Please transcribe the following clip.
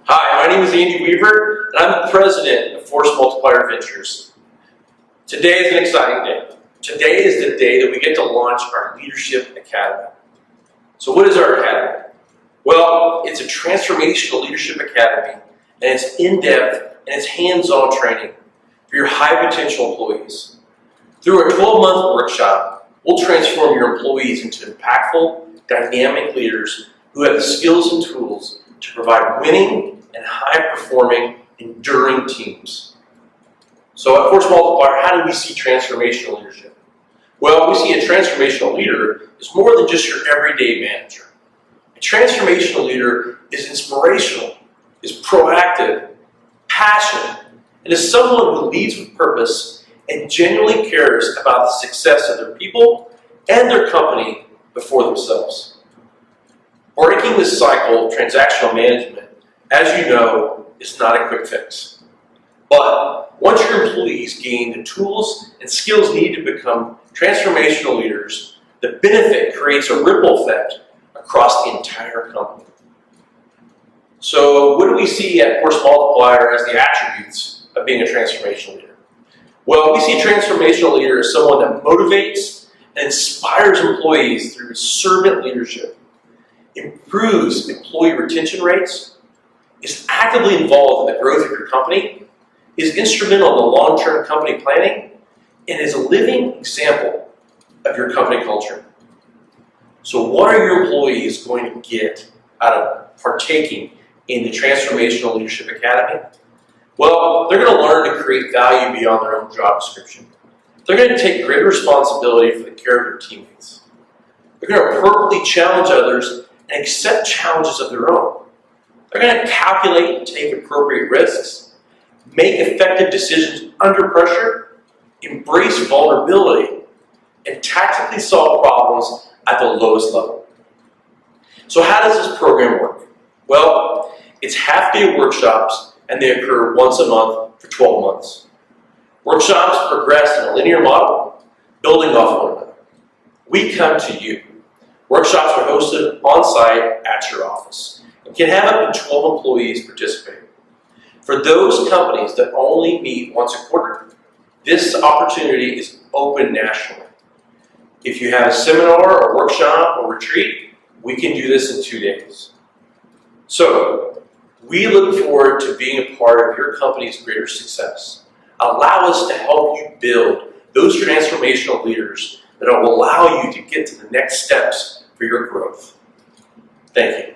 Hi, my name is Andy Weaver, and I'm the president of Force Multiplier Ventures. Today is an exciting day. Today is the day that we get to launch our Leadership Academy. So what is our academy? Well, it's a transformational leadership academy, and it's in-depth and it's hands-on training for your high-potential employees. Through a 12-month workshop, we'll transform your employees into impactful, dynamic leaders who have the skills and tools to provide winning and high-performing, enduring teams. So at Force Multiplier, how do we see transformational leadership? Well, we see a transformational leader as more than just your everyday manager. A transformational leader is inspirational, is proactive, passionate, and is someone who leads with purpose and genuinely cares about the success of their people and their company before themselves. Breaking this cycle of transactional management, as you know, is not a quick fix. But once your employees gain the tools and skills needed to become transformational leaders, the benefit creates a ripple effect across the entire company. So what do we see at Force Multiplier as the attributes of being a transformational leader? Well, we see a transformational leader as someone that motivates and inspires employees through servant leadership, improves employee retention rates, is actively involved in the growth of your company, is instrumental in the long-term company planning, and is a living example of your company culture. So what are your employees going to get out of partaking in the Transformational Leadership Academy? Well, they're going to learn to create value beyond their own job description. They're going to take greater responsibility for the care of their teammates. They're going to appropriately challenge others and accept challenges of their own. They're going to calculate and take appropriate risks, make effective decisions under pressure, embrace vulnerability, and tactically solve problems at the lowest level. So how does this program work? Well, it's half-day workshops, and they occur once a month for 12 months. Workshops progress in a linear model, building off one another. We come to you. Workshops are hosted on-site at your office and can have up to 12 employees participate. For those companies that only meet once a quarter, this opportunity is open nationally. If you have a seminar or workshop or retreat, we can do this in 2 days. So, we look forward to being a part of your company's greater success. Allow us to help you build those transformational leaders that will allow you to get to the next steps for your growth. Thank you.